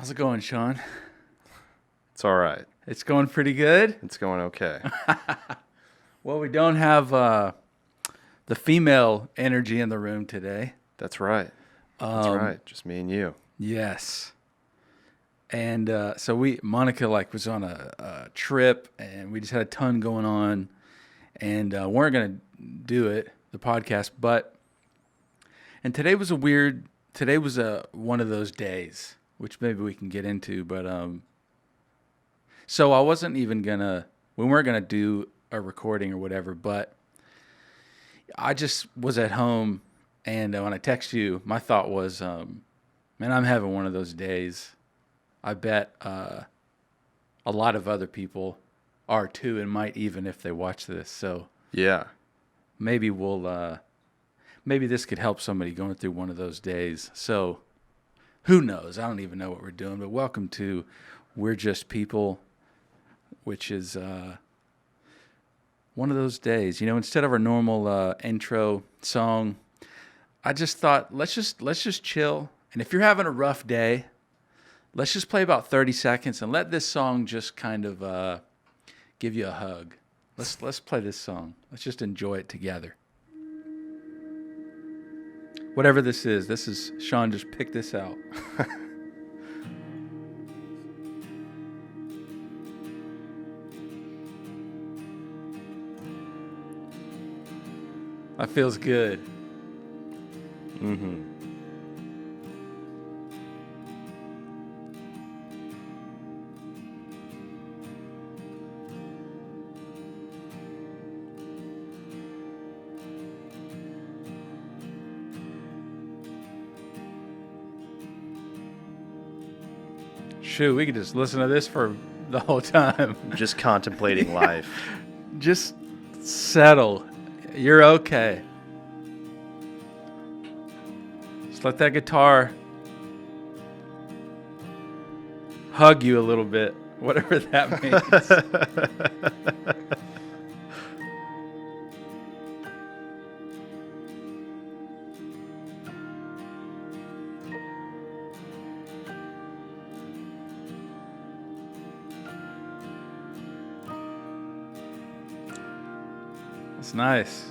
How's it going, Sean? It's all right. It's going pretty good. It's going okay. Well, we don't have the female energy in the room today. That's right. That's right. Just me and you. Yes. And so Monica was on a trip, and we just had a ton going on, and weren't going to do the podcast, and today was one of those days, which maybe we can get into, but so I wasn't even we weren't gonna do a recording or whatever, but I just was at home, and when I text you, my thought was, man, I'm having one of those days. I bet a lot of other people are too, and might even if they watch this. So Yeah. maybe maybe this could help somebody going through one of those days. So who knows? I don't even know what we're doing, but welcome to We're Just People, which is one of those days. You know, instead of our normal intro song, I just thought let's just chill. And if you're having a rough day, let's just play about 30 seconds and let this song just kind of give you a hug. Let's play this song. Let's just enjoy it together. Whatever this is Sean just picked this out. That feels good. Mm-hmm. Shoot, we could just listen to this for the whole time. Just contemplating life. Just settle. You're okay. Just let that guitar hug you a little bit, whatever that means. It's nice.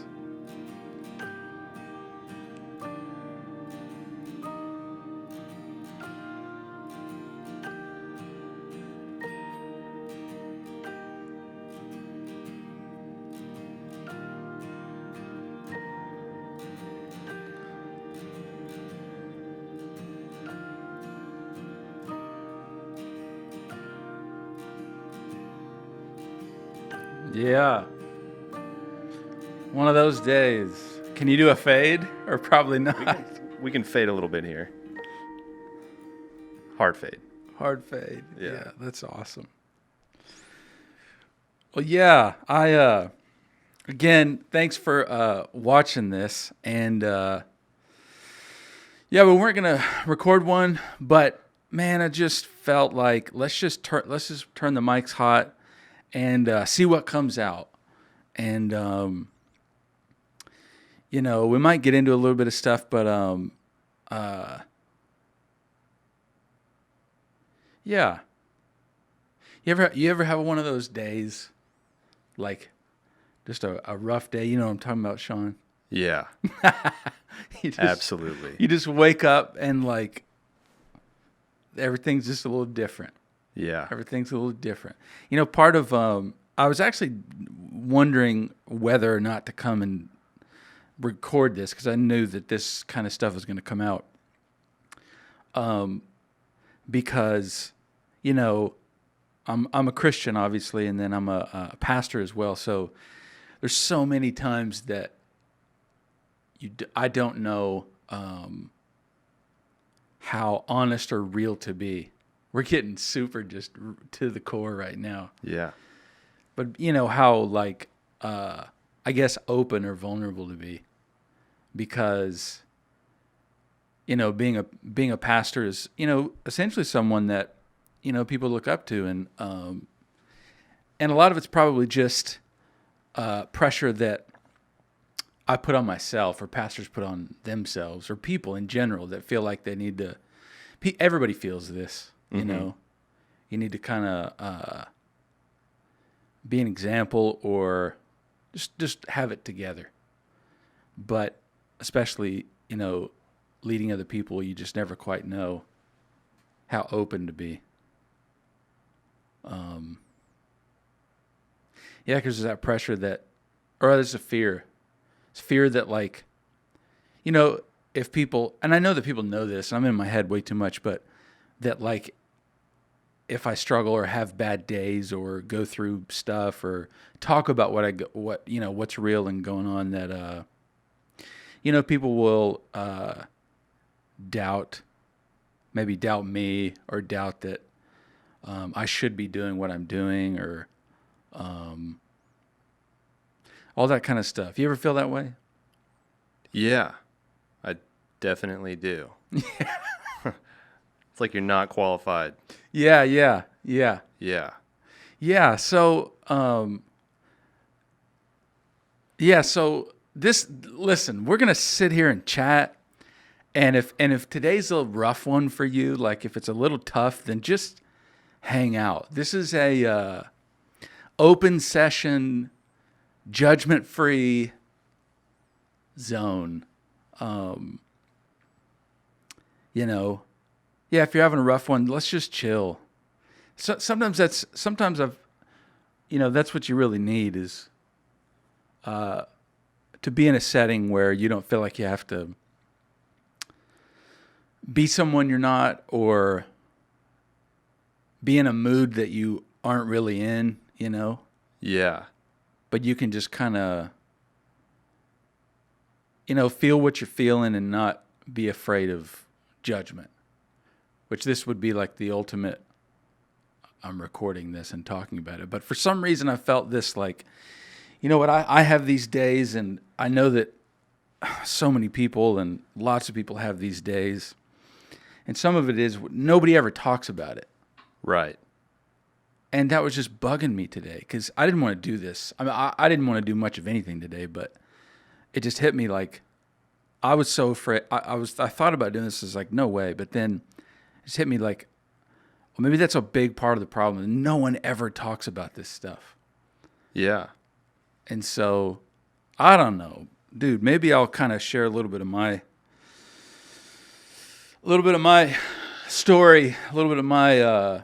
Yeah. One of those days. Can you do a fade? Or probably not. We can fade a little bit here. Hard fade. Hard fade. Yeah. Yeah, that's awesome. Well, yeah, again, thanks for watching this. And yeah, we weren't going to record one, but man, I just felt like let's just turn the mics hot and see what comes out. And you know, we might get into a little bit of stuff, but yeah. You ever have one of those days, like just a rough day? You know what I'm talking about, Sean? Yeah. Absolutely. You just wake up and like everything's just a little different. Yeah. Everything's a little different. You know, part of I was actually wondering whether or not to come and record this because I knew that this kind of stuff was going to come out. Because, you know, I'm a Christian, obviously, and then I'm a pastor as well. So there's so many times that I don't know how honest or real to be. We're getting super just to the core right now. Yeah. But you know how like I guess open or vulnerable to be, because you know being a pastor is, you know, essentially someone that, you know, people look up to, and a lot of it's probably just pressure that I put on myself, or pastors put on themselves, or people in general that feel like they need to. Everybody feels this. You know, you need to kind of be an example or just have it together. But especially, you know, leading other people, you just never quite know how open to be. Yeah, because there's that pressure that, or there's a fear. It's fear that, like, you know, if people, and I know that people know this, I'm in my head way too much, but that, like, if I struggle or have bad days or go through stuff or talk about what's real and going on, that, you know, people will doubt me or doubt that I should be doing what I'm doing, or all that kind of stuff. You ever feel that way? Yeah, I definitely do. It's like you're not qualified. Yeah. Yeah. So, listen, we're gonna sit here and chat, and if today's a rough one for you, like if it's a little tough, then just hang out. This is a open session, judgment-free zone. You know, yeah, if you're having a rough one, let's just chill. So, sometimes that's what you really need is to be in a setting where you don't feel like you have to be someone you're not, or be in a mood that you aren't really in, you know? Yeah. But you can just kind of, you know, feel what you're feeling and not be afraid of judgment, which this would be like the ultimate. I'm recording this and talking about it, but for some reason I felt this, like, you know what, I have these days, and I know that so many people and lots of people have these days, and some of it is nobody ever talks about it. Right. And that was just bugging me today, because I didn't want to do this. I mean, I didn't want to do much of anything today, but it just hit me like I was so afraid. I thought about doing this. It's like, no way. But then it just hit me like, well, maybe that's a big part of the problem. No one ever talks about this stuff. Yeah. And so, I don't know, dude, maybe I'll kind of share a little bit of my story, a little bit of my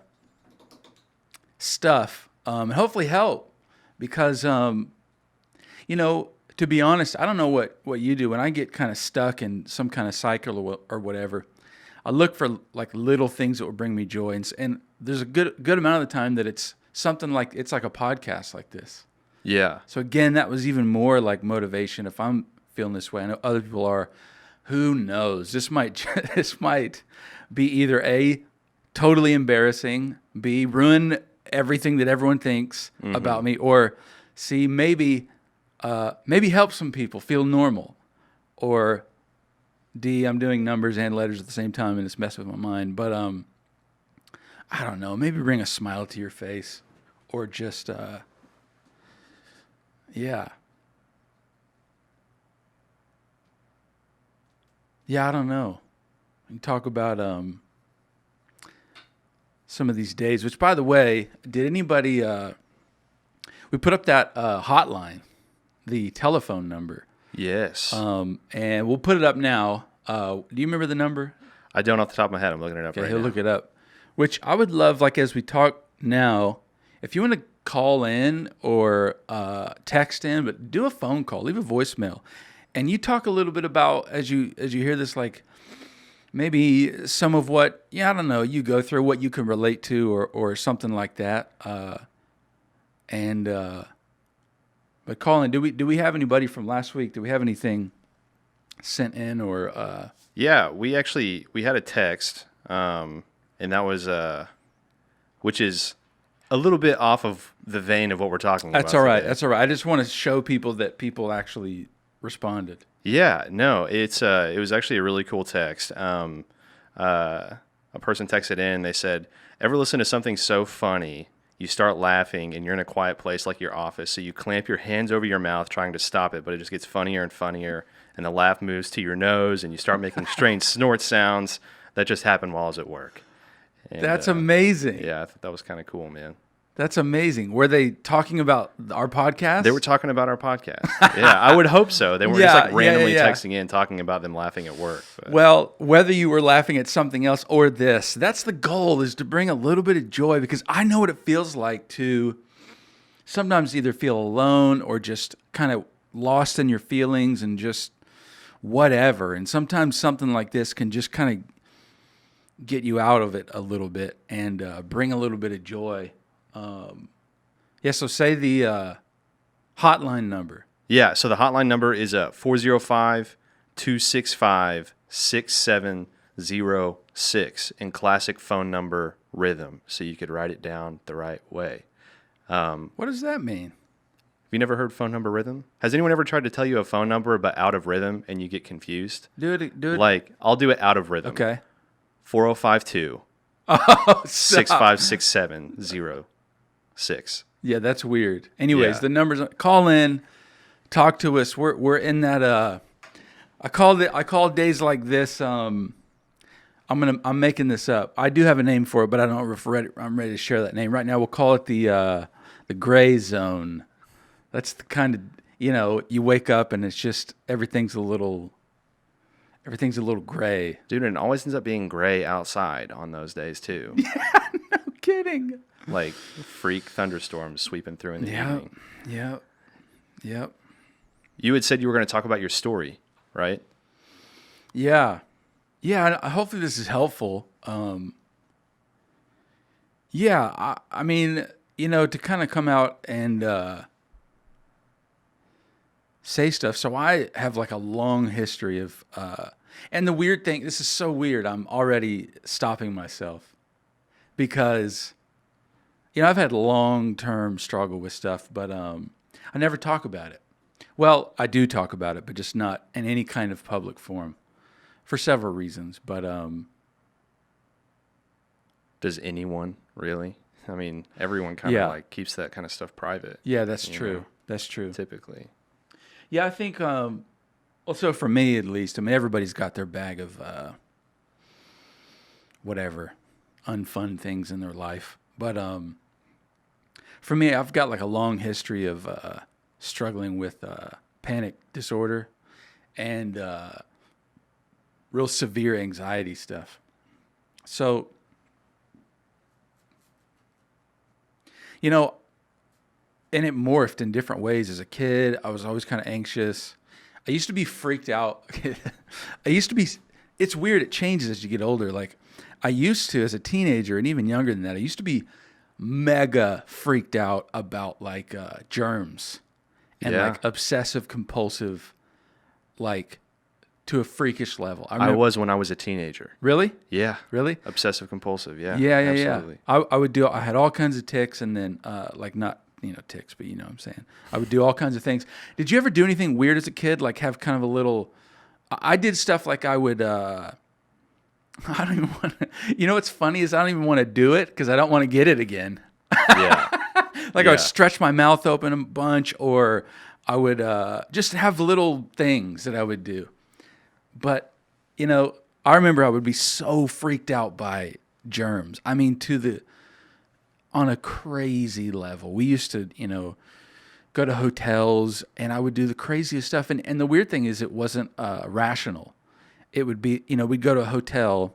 stuff, and hopefully help, because, you know, to be honest, I don't know what you do. When I get kind of stuck in some kind of cycle or whatever, I look for like little things that will bring me joy. And there's a good amount of the time that it's something like, it's like a podcast like this. Yeah. So again, that was even more like motivation. If I'm feeling this way, I know other people are. Who knows? This might be either A, totally embarrassing, B, ruin everything that everyone thinks about me, or C, maybe help some people feel normal, or D, I'm doing numbers and letters at the same time and it's messing with my mind. But I don't know, maybe bring a smile to your face, or just yeah, I don't know. We can talk about some of these days, which, by the way, did anybody, we put up that hotline, the telephone number. Yes. And we'll put it up now. Do you remember the number? I don't off the top of my head. I'm looking it up right now. He'll look it up. Which I would love, like, as we talk now, if you want to call in or text in, but do a phone call, leave a voicemail, and you talk a little bit about, as you hear this, like, maybe some of what, I don't know, you go through, what you can relate to, or something like that. But Colin, do we have anybody from last week? Do we have anything sent in, or? Yeah, we had a text, and that was, which is a little bit off of the vein of what we're talking about. That's all right. Today. That's all right. I just want to show people that people actually responded. Yeah, no, it was actually a really cool text. A person texted in. They said, "Ever listen to something so funny you start laughing and you're in a quiet place like your office, so you clamp your hands over your mouth trying to stop it, but it just gets funnier and funnier, and the laugh moves to your nose and you start making strange snort sounds that just happened while I was at work." And, That's amazing. Yeah, I thought that was kind of cool, man. That's amazing. Were they talking about our podcast? They were talking about our podcast. Yeah, I would hope so. They weren't just like randomly yeah. texting in talking about them laughing at work. But. Well, whether you were laughing at something else or this, that's the goal, is to bring a little bit of joy, because I know what it feels like to sometimes either feel alone or just kind of lost in your feelings and just whatever. And sometimes something like this can just kind of get you out of it a little bit and bring a little bit of joy. Yeah, so say the hotline number. Yeah, so the hotline number is 405-265-6706 in classic phone number rhythm, so you could write it down the right way. What does that mean? Have you never heard phone number rhythm? Has anyone ever tried to tell you a phone number but out of rhythm and you get confused? Do it. Like, I'll do it out of rhythm. Okay. 4052 Oh, 656706. Yeah, that's weird. Anyways, Yeah. the numbers. Call in, talk to us. We're in that. I call days like this. I'm making this up. I do have a name for it, but I don't know if I'm ready to share that name right now. We'll call it the gray zone. That's the kind of, you wake up and it's just everything's a little gray. Dude, and it always ends up being gray outside on those days too. No kidding. Like freak thunderstorms sweeping through in the evening. Yep. You had said you were going to talk about your story, right? Yeah. Hopefully this is helpful. I mean, to kind of come out and say stuff. So I have like a long history of, and the weird thing, this is so weird. I'm already stopping myself because, I've had long-term struggle with stuff, but I never talk about it. Well, I do talk about it, but just not in any kind of public forum for several reasons. But does anyone really? I mean, everyone kind of like keeps that kind of stuff private. Yeah, that's true. That's true. Typically. Yeah, I think, also for me at least, I mean, everybody's got their bag of whatever, unfun things in their life. But for me, I've got like a long history of struggling with panic disorder and real severe anxiety stuff. So, and it morphed in different ways. As a kid, I was always kind of anxious. I used to be freaked out. It's weird. It changes as you get older. Like I used to, as a teenager and even younger than that, I used to be mega freaked out about like germs and like obsessive compulsive, like to a freakish level. I was when I was a teenager. Really? Yeah. Really? Obsessive compulsive. Yeah. Yeah. Absolutely. I had all kinds of tics and then like not, tics, but what I'm saying. I would do all kinds of things. Did you ever do anything weird as a kid? Like have kind of a little, I did stuff like I would, I don't even want to, what's funny is I don't even want to do it because I don't want to get it again. Yeah. I would stretch my mouth open a bunch, or I would just have little things that I would do. But, I remember I would be so freaked out by germs. I mean, on a crazy level. We used to, go to hotels and I would do the craziest stuff. And the weird thing is it wasn't rational. It would be, we'd go to a hotel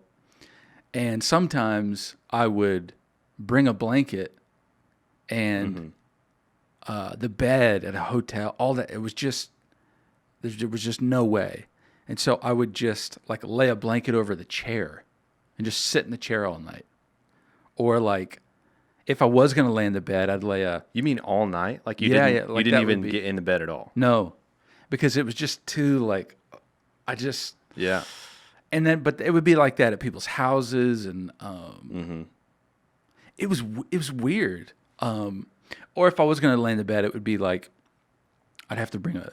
and sometimes I would bring a blanket and the bed at a hotel, all that. There was just no way. And so I would just like lay a blanket over the chair and just sit in the chair all night. Or like, if I was going to lay in the bed, I'd lay a... You mean all night? Like you like you didn't even get in the bed at all? No, because it was just too like, Yeah. And then, but it would be like that at people's houses and it was weird. Or if I was going to lay in the bed, it would be like, I'd have to bring a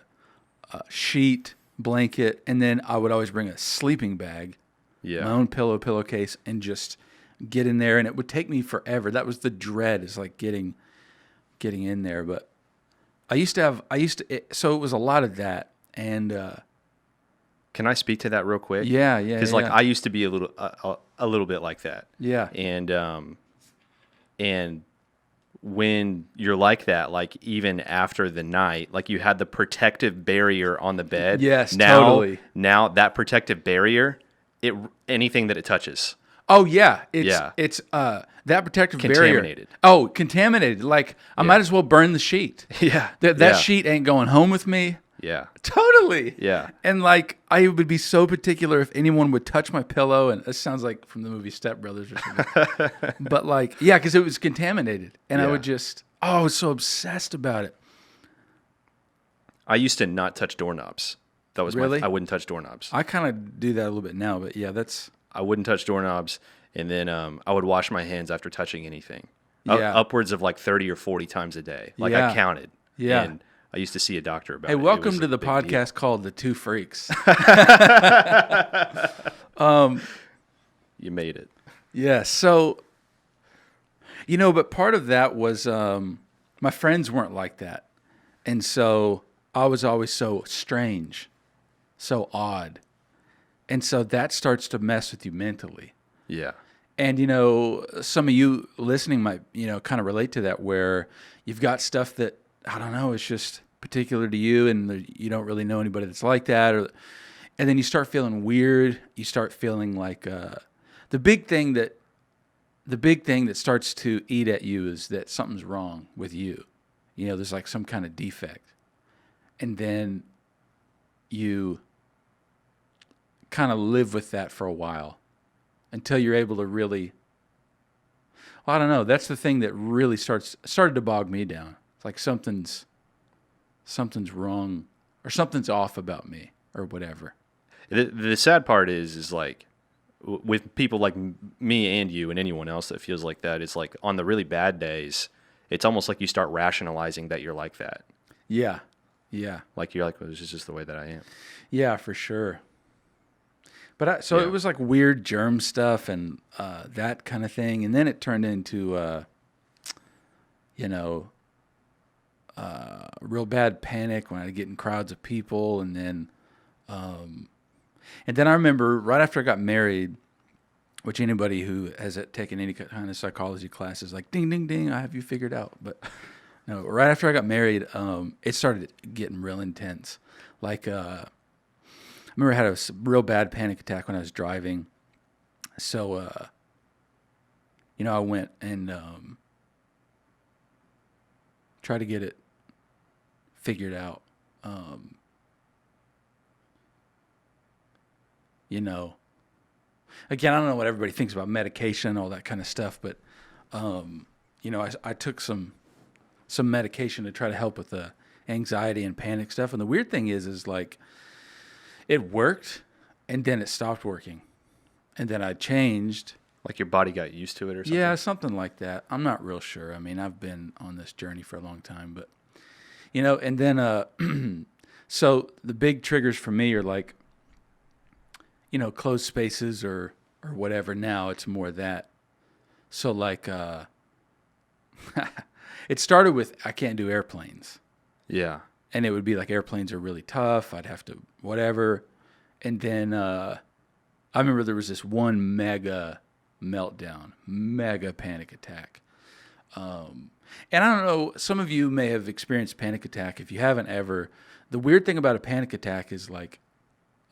sheet, blanket, and then I would always bring a sleeping bag, my own pillowcase, and just get in there. And it would take me forever. That was the dread, is like getting in there. But so it was a lot of that. And can I speak to that real quick? Yeah. Because like I used to be a a little bit like that. Yeah. And when you're like that, like even after the night, like you had the protective barrier on the bed. Yes, now, totally. Now that protective barrier, anything that it touches. Oh yeah, Yeah. it's that protective Contaminated. barrier. Oh, contaminated. Like I might as well burn the sheet. Yeah. That Yeah. sheet ain't going home with me. Yeah. Totally. Yeah. And like I would be so particular if anyone would touch my pillow, and this sounds like from the movie Step Brothers or something. But like, yeah, because it was contaminated, and I Yeah. would just I was so obsessed about it. I used to not touch doorknobs. That was Really? I wouldn't touch doorknobs. I kind of do that a little bit now, but yeah, that's I wouldn't touch doorknobs, and then I would wash my hands after touching anything. Yeah. Upwards of like 30 or 40 times a day. Like Yeah. I counted. Yeah. And I used to see a doctor about Hey, it. It welcome was to a the big deal. podcast called The Two Freaks. You made it. Yeah, so but part of that was my friends weren't like that. And so I was always so strange, so odd. And so that starts to mess with you mentally. Yeah. And some of you listening might, kind of relate to that, where you've got stuff that I don't know, it's just particular to you, and you don't really know anybody that's like that, and then you start feeling weird. You start feeling like the big thing that starts to eat at you is that something's wrong with you. There's like some kind of defect, and then you kind of live with that for a while until you're able to really. Well, I don't know. That's the thing that really started to bog me down. It's like something's wrong or something's off about me or whatever. The sad part is like with people like me and you and anyone else that feels like that, it's like on the really bad days, it's almost like you start rationalizing that you're like that. Yeah. Yeah. Like you're like, well, this is just the way that I am. Yeah, for sure. But it was like weird germ stuff and that kind of thing. And then it turned into, real bad panic when I'd get in crowds of people. And then I remember right after I got married, which anybody who has taken any kind of psychology class is like, ding, ding, ding, I have you figured out. But no, right after I got married, it started getting real intense. Like, I remember I had a real bad panic attack when I was driving. So, I went and tried to get it figured out. Again, I don't know what everybody thinks about medication, all that kind of stuff, but, I took some medication to try to help with the anxiety and panic stuff. And the weird thing is like, it worked, and then it stopped working. And then I changed. Like your body got used to it or something? Yeah, something like that. I'm not real sure. I mean, I've been on this journey for a long time, but, and then, so the big triggers for me are like, closed spaces or whatever. Now it's more that. So like, it started with, I can't do airplanes. Yeah. And it would be like airplanes are really tough. I'd have to whatever. And then I remember there was this one mega meltdown, mega panic attack. And I don't know, some of you may have experienced panic attack. If you haven't ever, the weird thing about a panic attack is like,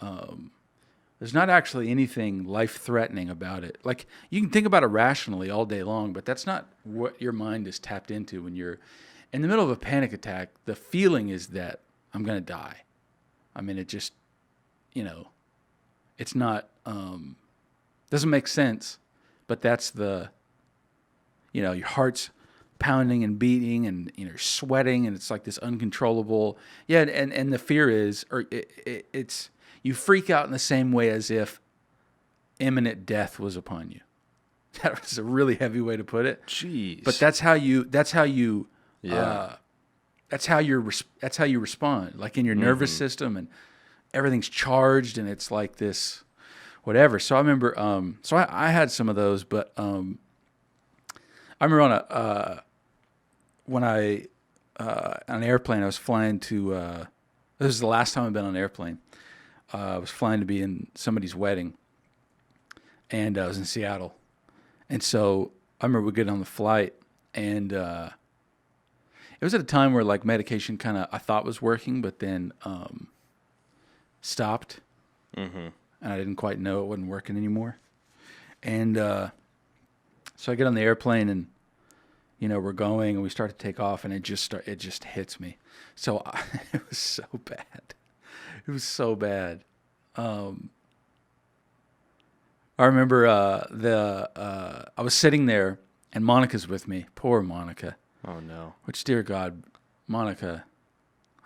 there's not actually anything life-threatening about it. Like, you can think about it rationally all day long, but that's not what your mind is tapped into when you're in the middle of a panic attack. The feeling is that I'm going to die. I mean, it just, it's not, doesn't make sense, but that's the, your heart's pounding and beating and, you're sweating and it's like this uncontrollable. Yeah. And the fear is, or it's, you freak out in the same way as if imminent death was upon you. That was a really heavy way to put it. Jeez. But that's how you Yeah. that's how you respond, like in your nervous system, and everything's charged and it's like this whatever. So I remember I had some of those, but I remember on an airplane I was flying to this was the last time I've been on an airplane. I was flying to be in somebody's wedding, and I was in Seattle. And so I remember we getting on the flight, and it was at a time where like medication kind of I thought was working, but then stopped, and I didn't quite know it wasn't working anymore. And so I get on the airplane, and we're going, and we start to take off, and it just hits me. So it was so bad. It was so bad. I remember I was sitting there, and Monica's with me. Poor Monica. Oh no. Which, dear God, Monica,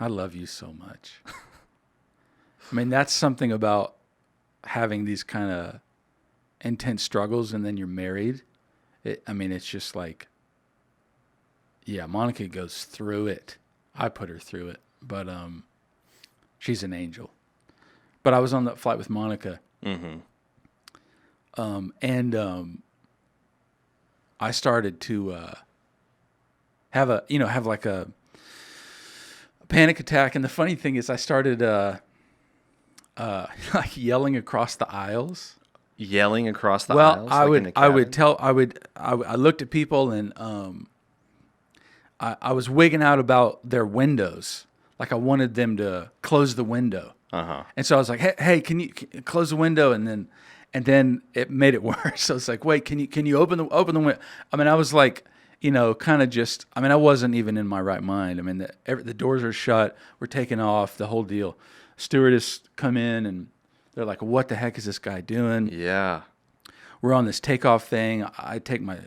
I love you so much. I mean, that's something about having these kind of intense struggles, and then you're married. It's just like, yeah, Monica goes through it. I put her through it, but she's an angel. But I was on that flight with Monica, and I started to have like a panic attack. And the funny thing is, I started like yelling across the aisles. Yelling across the aisles? I Like I looked at people, and I was wigging out about their windows. Like I wanted them to close the window. And so I was like, hey, can you close the window? And then it made it worse. So it's like, wait, can you open the window? I mean, I was like, kind of just, I wasn't even in my right mind. I mean, the doors are shut. We're taking off, the whole deal. Stewardess come in, and they're like, what the heck is this guy doing? Yeah. We're on this takeoff thing. I take my,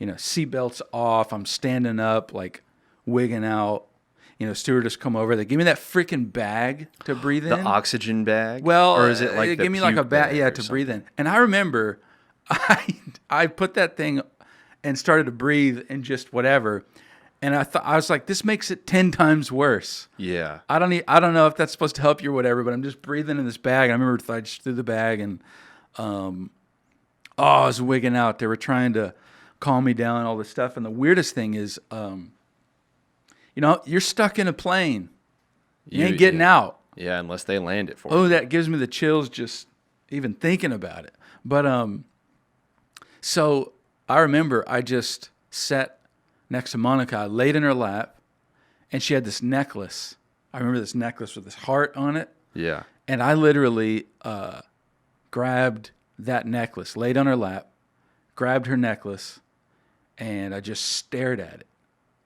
seatbelts off. I'm standing up, like wigging out. Stewardess come over. They give me that freaking bag to breathe in. The oxygen bag? Well, or is it like they the give me like a bag bag, or to something? breathe in. And I remember, I put that thing and started to breathe and just whatever. And I was like, this makes it 10 times worse. Yeah. I don't know if that's supposed to help you or whatever, but I'm just breathing in this bag. I remember I just threw the bag, and I was wigging out. They were trying to calm me down and all this stuff. And the weirdest thing is, you're stuck in a plane. You ain't getting out. Yeah, unless they land it for you. Oh, that gives me the chills just even thinking about it. But so I remember I just sat next to Monica. I laid in her lap, and she had this necklace. I remember this necklace with this heart on it. Yeah. And I literally grabbed that necklace, laid on her lap, grabbed her necklace, and I just stared at it.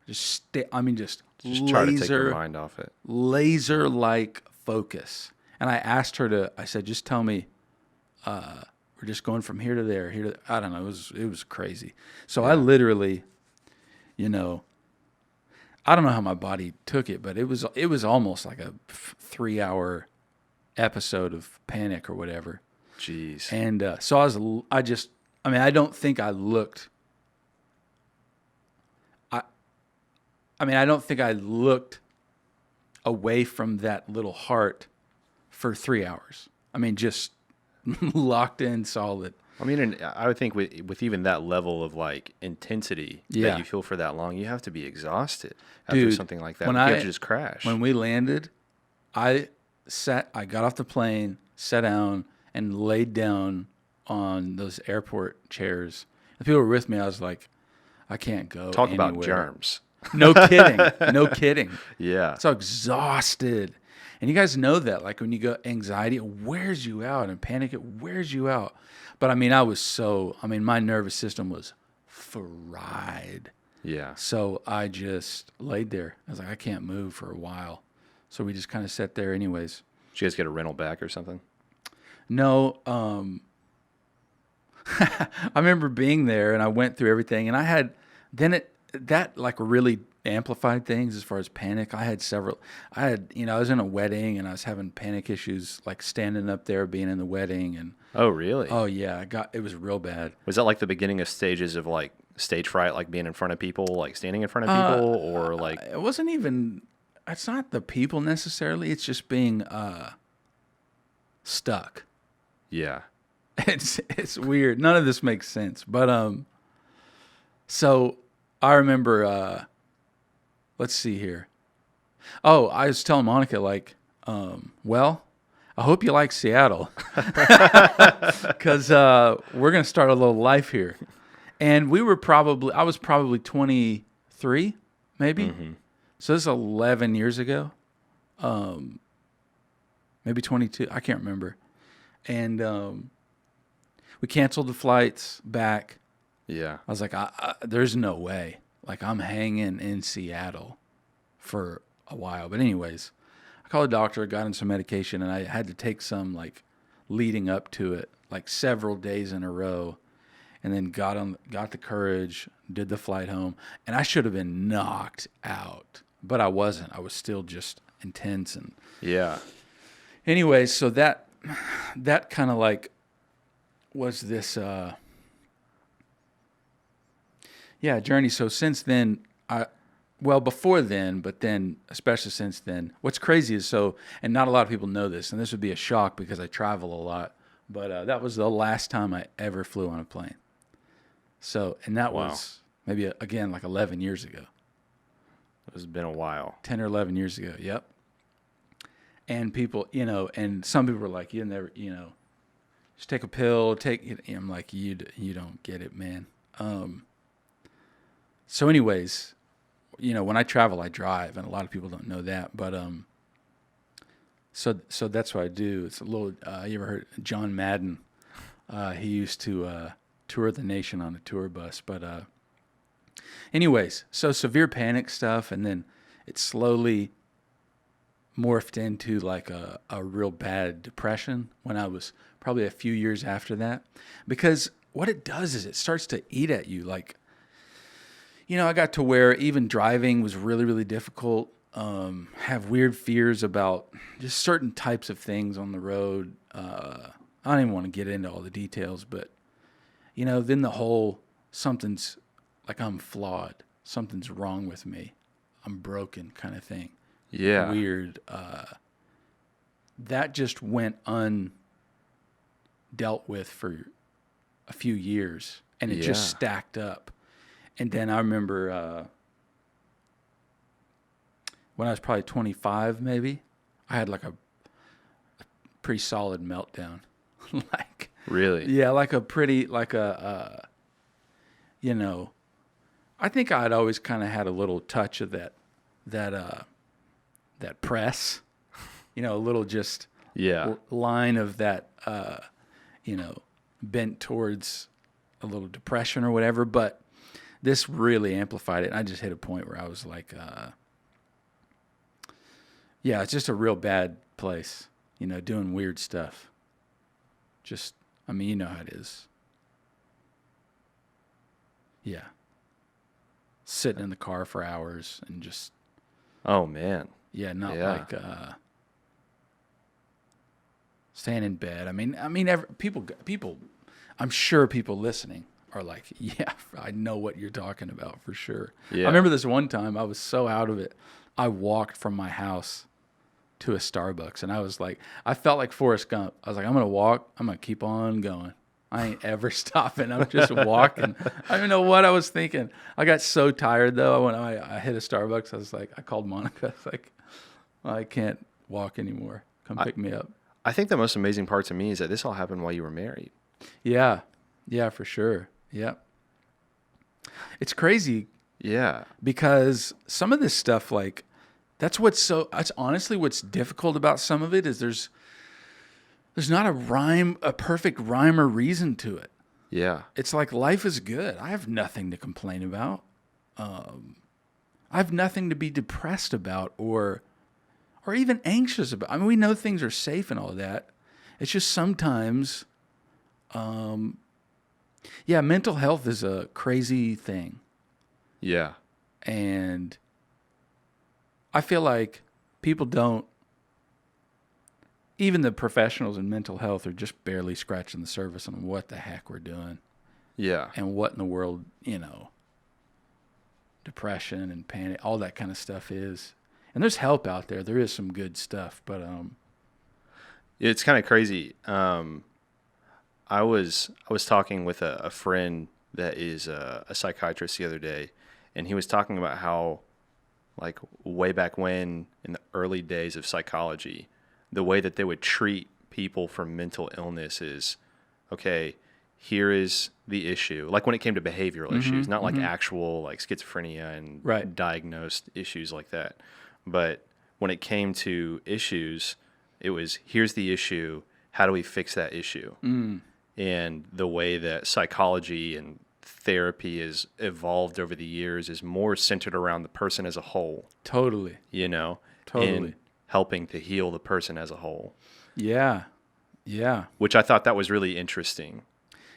Just try to take your mind off it. Laser-like focus. And I asked her I said, just tell me, we're just going from here to there, I don't know. It was crazy. So yeah. I literally, I don't know how my body took it, but it was almost like a 3-hour episode of panic or whatever. Jeez. And so I don't think I looked. I don't think I looked away from that little heart for 3 hours. Just locked in solid. And I would think with even that level of like intensity that you feel for that long, you have to be exhausted after something like that. You have to just crash. When we landed, I got off the plane, sat down, and laid down on those airport chairs. The people were with me. I was like, I can't go Talk anywhere. about germs. No kidding. No kidding. Yeah. So exhausted. And you guys know that, like when you go, anxiety, it wears you out, and panic, it wears you out. But my nervous system was fried. Yeah. So I just laid there. I was like, I can't move for a while. So we just kind of sat there anyways. Did you guys get a rental back or something? No. I remember being there, and I went through everything, and that like really amplified things as far as panic. I was in a wedding, and I was having panic issues, like standing up there, being in the wedding. And oh, really? Oh yeah. It was real bad. Was that like the beginning of stages of like stage fright, like being in front of people, like standing in front of people, or like? It wasn't even, it's not the people necessarily. It's just being, stuck. Yeah. It's weird. None of this makes sense. But, so I remember, let's see here. Oh, I was telling Monica, like, I hope you like Seattle, because we're gonna start a little life here. And I was probably 23, maybe. So this is 11 years ago, maybe 22. I can't remember. And we canceled the flights back. Yeah. I was like, there's no way. Like, I'm hanging in Seattle for a while. But anyways, I called the doctor, got on some medication, and I had to take some, like, leading up to it, like several days in a row, and then got the courage, did the flight home, and I should have been knocked out, but I wasn't. I was still just intense. And Yeah. anyways, so that kind of like was this journey. So since then, before then, but then especially since then, what's crazy is and not a lot of people know this, and this would be a shock because I travel a lot, but that was the last time I ever flew on a plane. So, and that was maybe again like 11 years ago. It's been a while. 10 or 11 years ago. Yep. And people, and some people were like, you never, just take a pill, I'm like, you don't get it, man. So anyways, when I travel, I drive, and a lot of people don't know that, but, so that's what I do. It's a little, you ever heard John Madden? He used to, tour the nation on a tour bus, but, anyways, so severe panic stuff, and then it slowly morphed into like a real bad depression when I was probably a few years after that, because what it does is it starts to eat at you. Like, I got to where even driving was really, really difficult. Have weird fears about just certain types of things on the road. I don't even want to get into all the details, but then the whole something's like I'm flawed, something's wrong with me, I'm broken kind of thing. Yeah. Weird. That just went undealt with for a few years, and it just stacked up. And then I remember when I was probably 25, maybe, I had like a pretty solid meltdown. Like, really? Yeah, like a pretty, I think I'd always kind of had a little touch of that press, a little just line of that, bent towards a little depression or whatever. But this really amplified it. And I just hit a point where I was like, it's just a real bad place, doing weird stuff. Just, you know how it is. Yeah. Sitting in the car for hours and just. Oh, man. Yeah, not like staying in bed. People. I'm sure people listening are like, yeah, I know what you're talking about for sure. Yeah. I remember this one time I was so out of it, I walked from my house to a Starbucks, and I was like, I felt like Forrest Gump. I was like, I'm gonna walk. I'm gonna keep on going. I ain't ever stopping. I'm just walking. I don't even know what I was thinking. I got so tired though when I hit a Starbucks. I was like, I called Monica. I was like, I can't walk anymore. Come pick me up. I think the most amazing part to me is that this all happened while you were married. Yeah, for sure. Yeah, it's crazy. Yeah, because some of this stuff, like, that's honestly what's difficult about some of it is there's not a perfect rhyme or reason to it. Yeah. It's like life is good. I have nothing to complain about. I have nothing to be depressed about or even anxious about. We know things are safe and all that. It's just sometimes, mental health is a crazy thing. Yeah. And I feel like people don't, even the professionals in mental health are just barely scratching the surface on what the heck we're doing. Yeah. And what in the world, depression and panic, all that kind of stuff is. And there's help out there. There is some good stuff, but it's kind of crazy. I was talking with a friend that is a psychiatrist the other day, and he was talking about how, like, way back when in the early days of psychology, the way that they would treat people for mental illness is, okay, here is the issue. Like when it came to behavioral issues, not like actual like schizophrenia and Right. diagnosed issues like that. But when it came to issues, it was, here's the issue. How do we fix that issue? And the way that psychology and therapy has evolved over the years is more centered around the person as a whole, Totally. you know, Totally. and helping to heal the person as a whole, Yeah. Yeah. which I thought that was really interesting.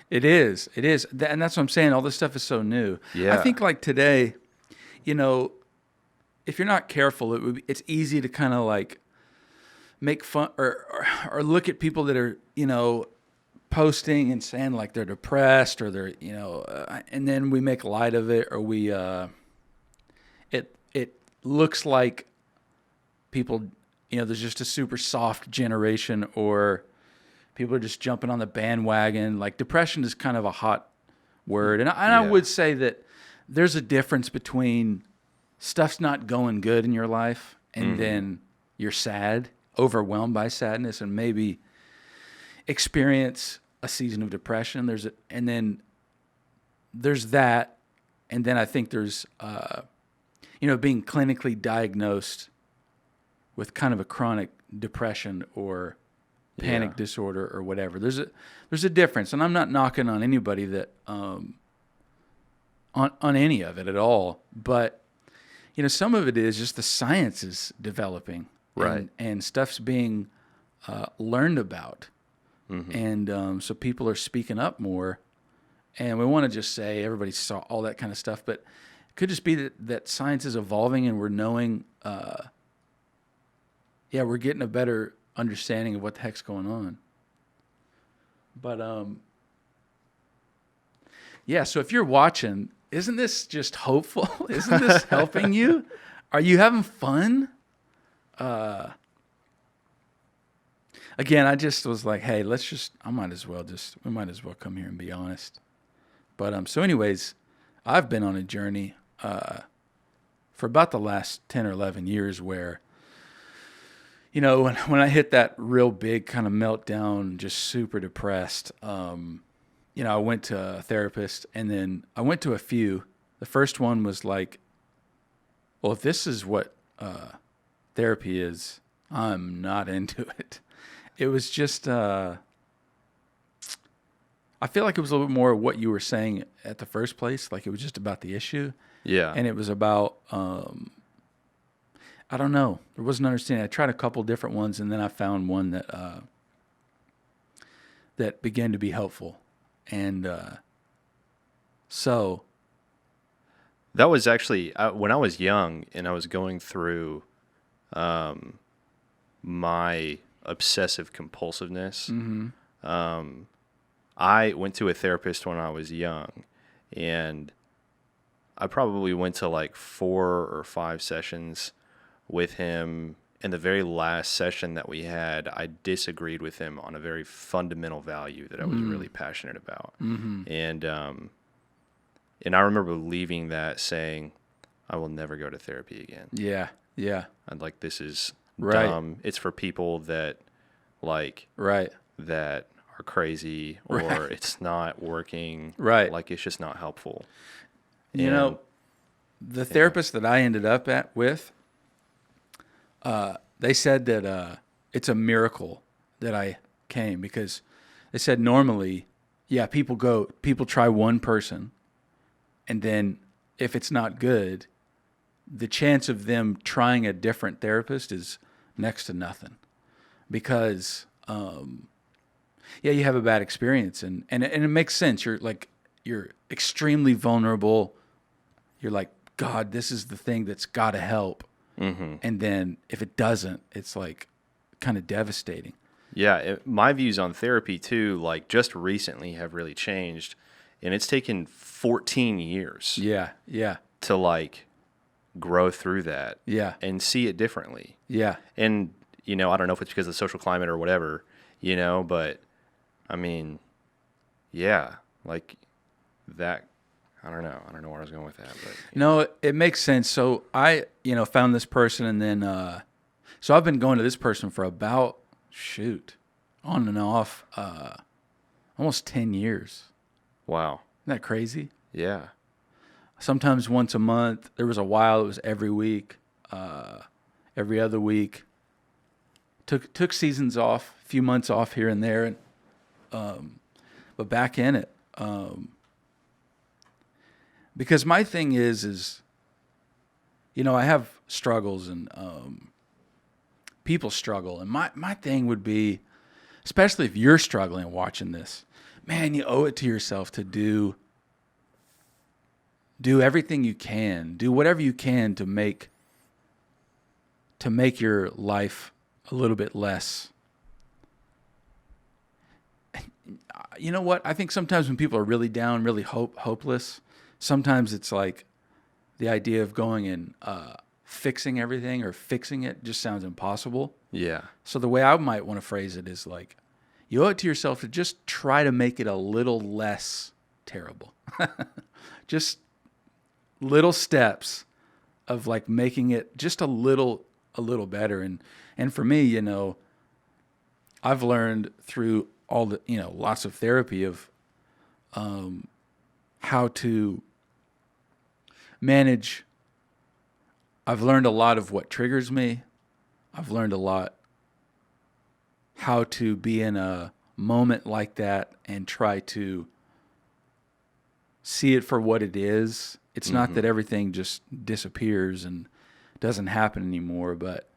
It is. It is. And that's what I'm saying. All this stuff is so new. Yeah. I think like today, you know, if you're not careful, it's easy to kind of like make fun or look at people that are, you know, posting and saying like they're depressed or they're, you know, and then we make light of it, or we it looks like people, you know, there's just a super soft generation, or people are just jumping on the bandwagon. Like depression is kind of a hot word. And I Yeah. would say that there's a difference between stuff's not going good in your life and then you're sad, overwhelmed by sadness, and maybe experience a season of depression. And then there's that. And then I think there's, you know, being clinically diagnosed with kind of a chronic depression or panic disorder or whatever. There's a difference, and I'm not knocking on anybody that on any of it at all. But you know, some of it is just the science is developing, Right. And stuff's being learned about, and so people are speaking up more. And we want to just say everybody saw all that kind of stuff, but it could just be that science is evolving and we're knowing. We're getting a better understanding of what the heck's going on. But so if you're watching, isn't this just hopeful? Isn't this helping you? Are you having fun? Again, I just was like, hey, we might as well come here and be honest. But so anyways, I've been on a journey for about the last 10 or 11 years where, you know, when I hit that real big kind of meltdown, just super depressed, you know, I went to a therapist, and then I went to a few. The first one was like, well, if this is what therapy is, I'm not into it. It was just, I feel like it was a little bit more what you were saying at the first place. Like it was just about the issue. Yeah. And it was about, I don't know. There wasn't understanding. I tried a couple different ones, and then I found one that began to be helpful. And so that was actually when I was young and I was going through my obsessive compulsiveness. I went to a therapist when I was young, and I probably went to like 4 or 5 sessions with him. In the very last session that we had, I disagreed with him on a very fundamental value that I was really passionate about. And I remember leaving that saying, I will never go to therapy again. Yeah. I'm like, this is Right. dumb. It's for people that like Right. that are crazy, or Right. it's not working. Right. Like it's just not helpful. You know, the therapist that I ended up with, they said that it's a miracle that I came, because they said normally, people try one person, and then if it's not good, the chance of them trying a different therapist is next to nothing, because you have a bad experience, and it makes sense. You're extremely vulnerable. You're like, God, this is the thing that's got to help. And then if it doesn't, it's like kind of devastating. Yeah, my views on therapy too, like just recently have really changed, and it's taken 14 years Yeah. to like grow through that Yeah. and see it differently. Yeah. And, you know, I don't know if it's because of the social climate or whatever, you know, but I mean, yeah, like that. I don't know where I was going with that, but No, it makes sense. So I, found this person, and then, so I've been going to this person for about shoot, on and off, almost 10 years. Wow. Isn't that crazy? Yeah. Sometimes once a month. There was a while it was every week, every other week. Took seasons off, a few months off here and there, but back in it. Because my thing is, I have struggles and people struggle. And my thing would be, especially if you're struggling watching this, man, you owe it to yourself to do everything you can, do whatever you can to make your life a little bit less. You know what? I think sometimes when people are really down, really hopeless, sometimes it's like the idea of going and fixing everything or fixing it just sounds impossible. Yeah. So the way I might want to phrase it is like, you owe it to yourself to just try to make it a little less terrible. Just little steps of like making it just a little better. And for me, I've learned through all the, lots of therapy of how to manage. I've learned a lot of what triggers me. I've learned a lot how to be in a moment like that and try to see it for what it is. It's not that everything just disappears and doesn't happen anymore, but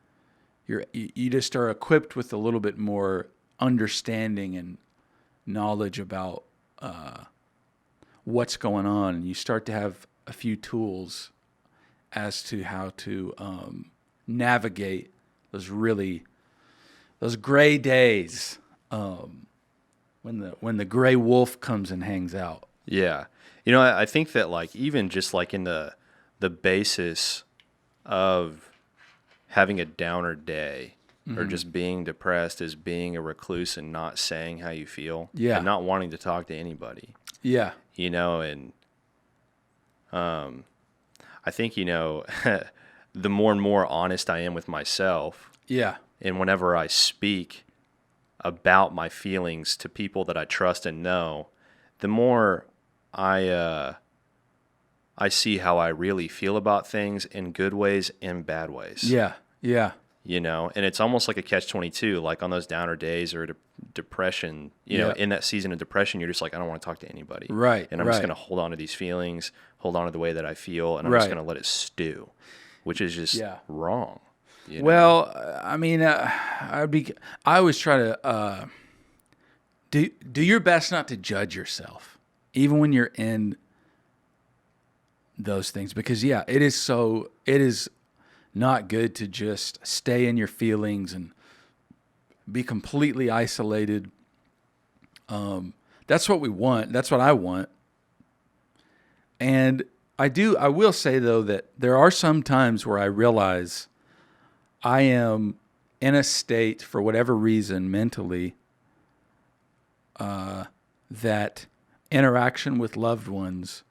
you just are equipped with a little bit more understanding and knowledge about what's going on, and you start to have a few tools as to how to navigate those gray days when the gray wolf comes and hangs out. Yeah. I think that like even just like in the basis of having a downer day or just being depressed is being a recluse and not saying how you feel. Yeah. And not wanting to talk to anybody. Yeah. And I think, the more and more honest I am with myself. Yeah. And whenever I speak about my feelings to people that I trust and know, the more I see how I really feel about things in good ways and bad ways. Yeah. Yeah. And it's almost like a catch-22, like on those downer days or depression, in that season of depression, you're just like, I don't want to talk to anybody. Right. And I'm just going to hold on to these feelings, hold on to the way that I feel, and I'm just going to let it stew, which is just wrong. Well, I mean, I always try to do your best not to judge yourself, even when you're in those things, because it is not good to just stay in your feelings and be completely isolated. That's what we want. That's what I want. And I will say though that there are some times where I realize I am in a state for whatever reason mentally, that interaction with loved ones,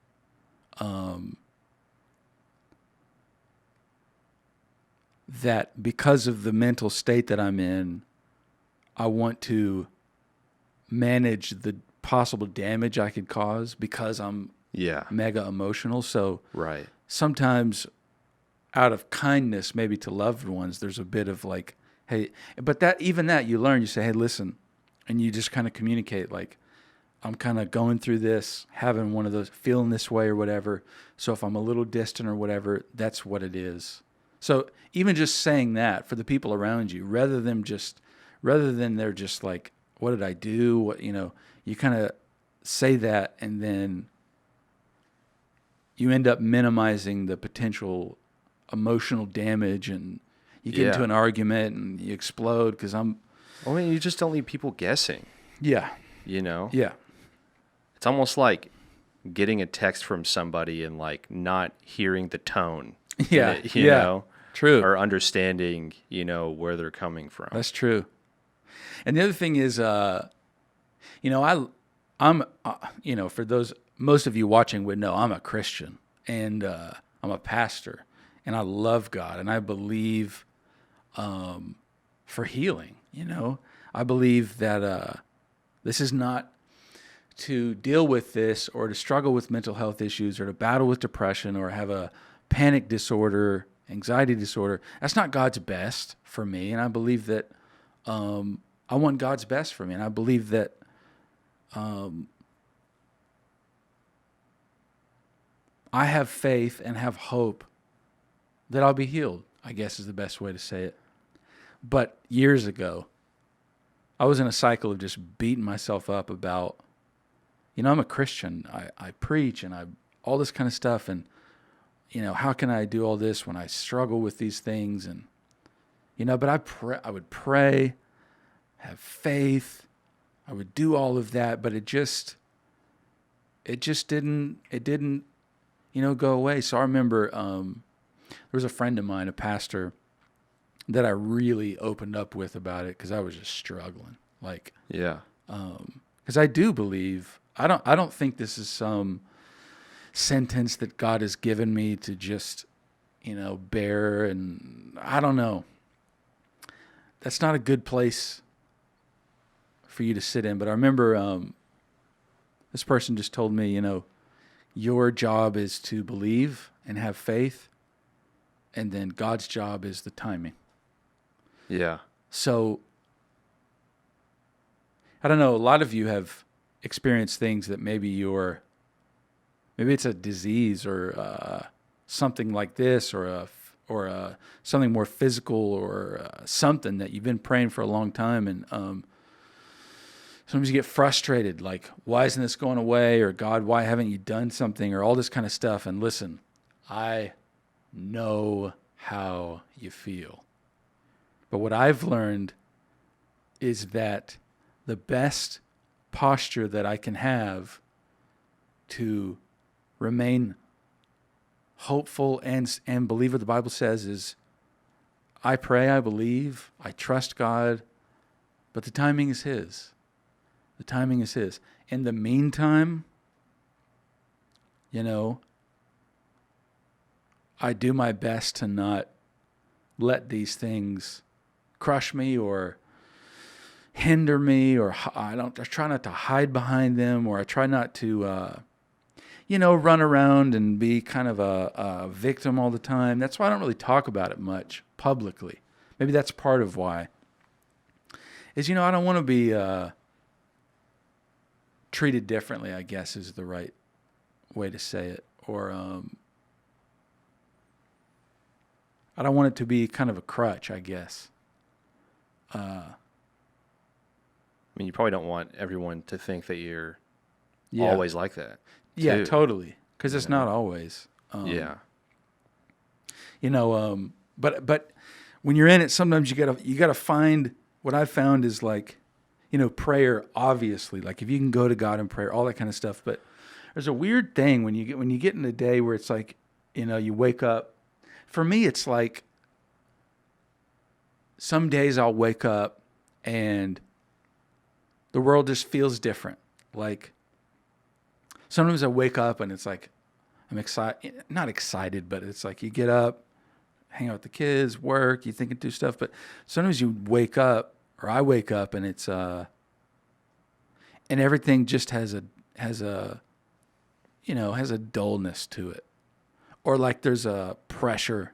that because of the mental state that I'm in, I want to manage the possible damage I could cause because I'm mega emotional. So right. Sometimes out of kindness, maybe to loved ones, there's a bit of like, hey, but that you learn, you say, hey, listen, and you just kind of communicate like, I'm kind of going through this, having one of those, feeling this way or whatever. So if I'm a little distant or whatever, that's what it is. So even just saying that for the people around you, rather than they're just like, what did I do? What, you kind of say that and then you end up minimizing the potential emotional damage, and you get into an argument and you explode because you just don't leave people guessing. Yeah. Yeah. It's almost like getting a text from somebody and like not hearing the tone. Yeah. You know? True. Or understanding, where they're coming from. That's true. And the other thing is, I'm for those, most of you watching would know I'm a Christian and I'm a pastor and I love God and I believe for healing, I believe that this is not to deal with this or to struggle with mental health issues or to battle with depression or have a panic disorder, anxiety disorder. That's not God's best for me. And I believe that I want God's best for me. And I believe that I have faith and have hope that I'll be healed, I guess is the best way to say it. But years ago, I was in a cycle of just beating myself up about, I'm a Christian. I preach and all this kind of stuff. And, how can I do all this when I struggle with these things? And, but I would pray, have faith. I would do all of that, but it didn't, go away. So I remember there was a friend of mine, a pastor, that I really opened up with about it because I was just struggling. Because I do believe, I don't think this is some sentence that God has given me to just, bear, and I don't know. That's not a good place for you to sit in. But I remember this person just told me, your job is to believe and have faith, and then God's job is the timing. Yeah. So, I don't know, a lot of you have experienced things that maybe it's a disease or something like this or something more physical or something that you've been praying for a long time. And sometimes you get frustrated, like, why isn't this going away? Or God, why haven't you done something? Or all this kind of stuff. And listen, I know how you feel. But what I've learned is that the best posture that I can have to remain hopeful and believe what the Bible says is I pray, I believe, I trust God, but the timing is His. The timing is His. In the meantime, I do my best to not let these things crush me or hinder me, or I try not to hide behind them, or I try not to, run around and be kind of a victim all the time. That's why I don't really talk about it much publicly. Maybe that's part of why. Is, I don't want to be treated differently, I guess is the right way to say it. Or I don't want it to be kind of a crutch, I guess. You probably don't want everyone to think that you're always like that. Yeah, too. totally. Because it's not always. Yeah. But when you're in it, sometimes you gotta find. What I've found is like, prayer. Obviously, like if you can go to God in prayer, all that kind of stuff. But there's a weird thing when you get in a day where it's like, you wake up. For me, it's like some days I'll wake up and the world just feels different. Like sometimes I wake up and it's like I'm excited, not excited, but it's like you get up, hang out with the kids, work, you think and do stuff. But sometimes you wake up, or I wake up, and it's and everything just has a dullness to it, or like there's a pressure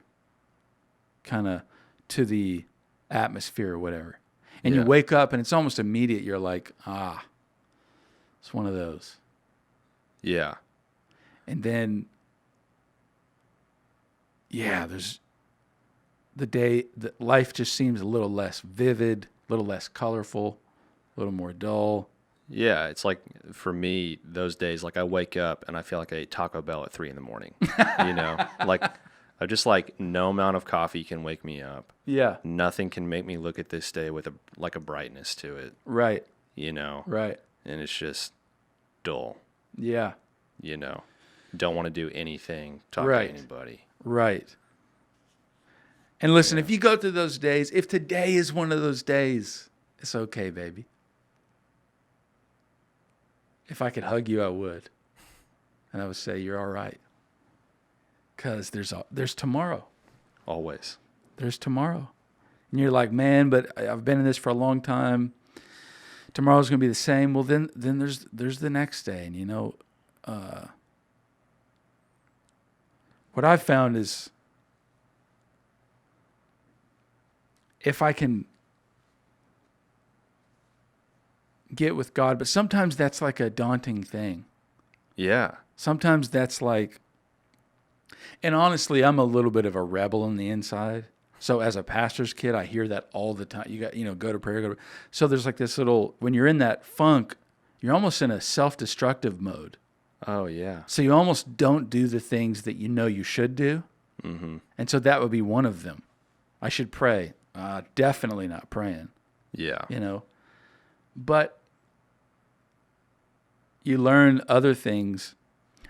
kind of to the atmosphere or whatever. And you wake up and it's almost immediate. You're like, it's one of those. Yeah. And then, there's the day that life just seems a little less vivid, a little less colorful, a little more dull. Yeah. It's like for me, those days, like I wake up and I feel like I ate Taco Bell at 3 a.m, like I just like no amount of coffee can wake me up. Yeah. Nothing can make me look at this day with a brightness to it. Right. Right. And it's just dull. Yeah. Don't want to do anything, talk to anybody. Right. And listen, if you go through those days, if today is one of those days, it's okay, baby. If I could hug you, I would. And I would say, you're all right. Because there's tomorrow. Always. There's tomorrow. And you're like, man, but I've been in this for a long time. tomorrow's going to be the same. Well, then there's the next day. And, what I've found is if I can get with God, but sometimes that's like a daunting thing. Yeah. Sometimes that's like, and honestly, I'm a little bit of a rebel on the inside. So as a pastor's kid, I hear that all the time. You got, go to prayer. So there's like this little, when you're in that funk, you're almost in a self-destructive mode. Oh, yeah. So you almost don't do the things that you know you should do. Mm-hmm. And so that would be one of them. I should pray. Definitely not praying, Yeah. But you learn other things.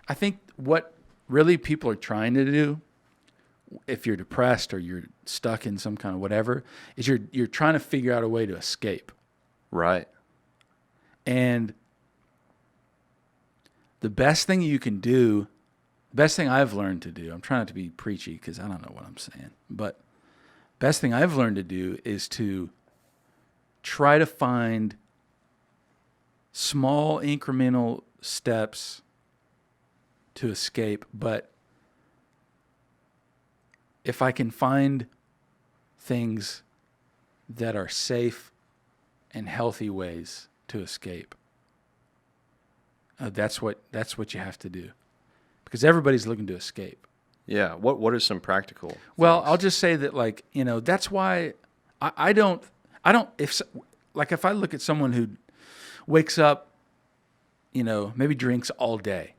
I think what really people are trying to do, if you're depressed or you're stuck in some kind of whatever, is you're trying to figure out a way to escape. Right. And the best thing you can do, the best thing I've learned to do, I'm trying not to be preachy because I don't know what I'm saying, but best thing I've learned to do is to try to find small incremental steps to escape. But if I can find things that are safe and healthy ways to escape, that's what you have to do, because everybody's looking to escape. Yeah. What are some practical Well, things? I'll just say that, like, that's why I don't, if I look at someone who wakes up, maybe drinks all day,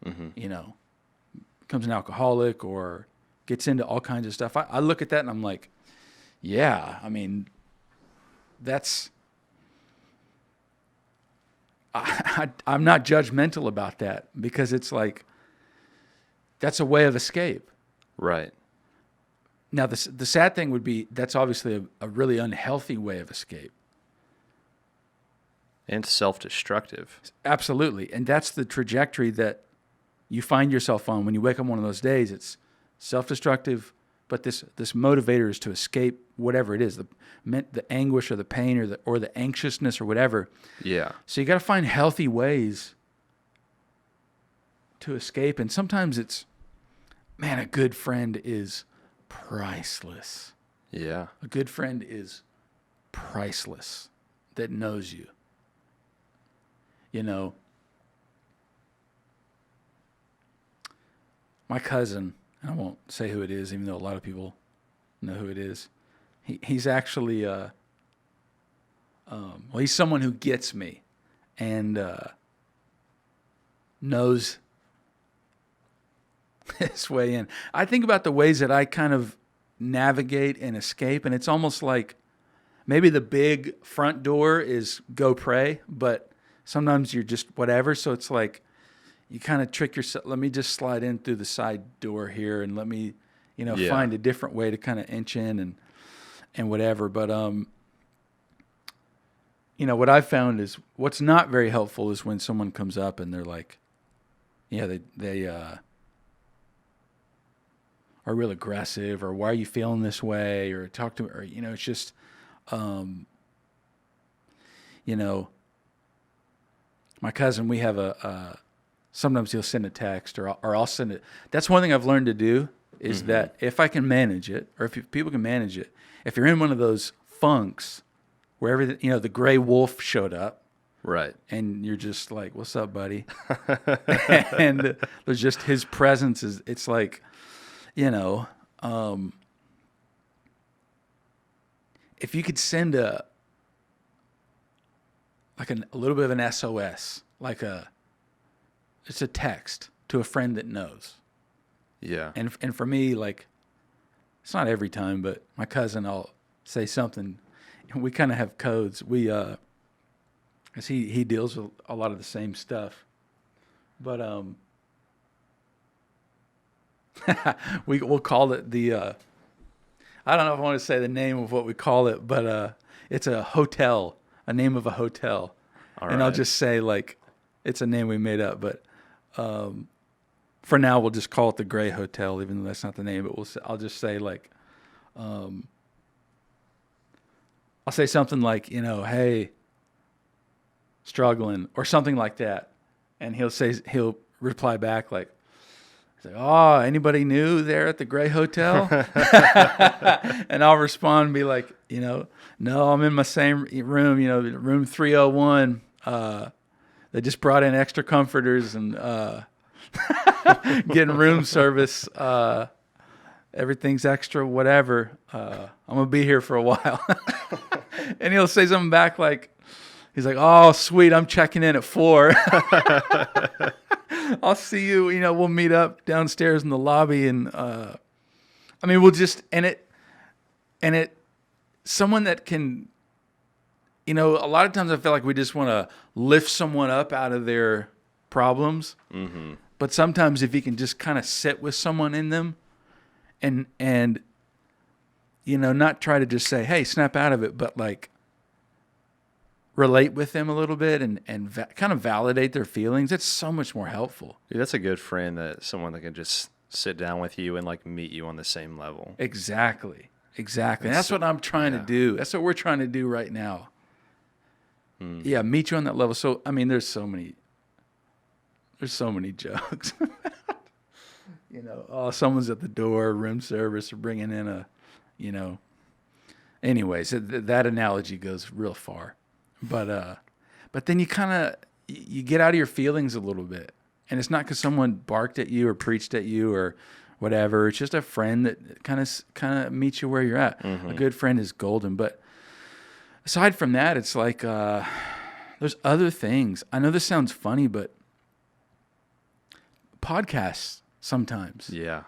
becomes an alcoholic or gets into all kinds of stuff. I look at that and I'm like, yeah, I mean, I'm not judgmental about that, because it's like, that's a way of escape. Right. Now, the sad thing would be that's obviously a really unhealthy way of escape. And self-destructive. Absolutely. And that's the trajectory that you find yourself on when you wake up one of those days. It's self-destructive, but this motivator is to escape whatever it is, the anguish or the pain or the anxiousness or whatever. Yeah. So you got to find healthy ways to escape. And sometimes it's, man, a good friend is priceless. Yeah. A good friend is priceless that knows you. My cousin, and I won't say who it is, even though a lot of people know who it is. He's actually, he's someone who gets me and knows his way in. I think about the ways that I kind of navigate and escape, and it's almost like maybe the big front door is go pray, but sometimes you're just whatever. So it's like you kind of trick yourself. Let me just slide in through the side door here, and let me, find a different way to kind of inch in and whatever. But what I've found is what's not very helpful is when someone comes up and they're like, they are real aggressive, or why are you feeling this way, or talk to me, or it's just, my cousin, we have sometimes he'll send a text or I'll send it. That's one thing I've learned to do is that if I can manage it, or if people can manage it, if you're in one of those funks where the gray wolf showed up, Right. and you're just like, what's up, buddy? And there's just his presence it's like, if you could send a little bit of an SOS, it's a text to a friend that knows. Yeah. And for me, like, it's not every time, but my cousin, I'll say something, and we kind of have codes. We, cause he deals with a lot of the same stuff, but, we'll call it I don't know if I want to say the name of what we call it, but, it's a name of a hotel. All and I'll right. just say, like, it's a name we made up, but, for now we'll just call it the Gray Hotel, even though that's not the name, but I'll just say, like, I'll say something like, hey, struggling or something like that. And he'll reply back like, oh, anybody new there at the Gray Hotel? And I'll respond and be like, no, I'm in my same room, room 301. They just brought in extra comforters and getting room service. Everything's extra, whatever. I'm going to be here for a while. And he'll say something back like, he's like, oh, sweet, I'm checking in at 4. I'll see you, we'll meet up downstairs in the lobby. And, we'll just, someone that can, a lot of times I feel like we just want to lift someone up out of their problems. Mm-hmm. But sometimes if you can just kind of sit with someone in them and not try to just say, hey, snap out of it, but like relate with them a little bit and kind of validate their feelings, it's so much more helpful. Dude, that's a good friend, someone that can just sit down with you and like meet you on the same level. Exactly. That's what I'm trying to do. That's what we're trying to do right now. Yeah, meet you on that level. So, there's so many jokes. Someone's at the door, room service, or bringing in anyways, that analogy goes real far. But then you you get out of your feelings a little bit. And it's not because someone barked at you or preached at you or whatever. It's just a friend that kind of meets you where you're at. Mm-hmm. A good friend is golden. But aside from that, it's like there's other things. I know this sounds funny, but podcasts sometimes. Yeah.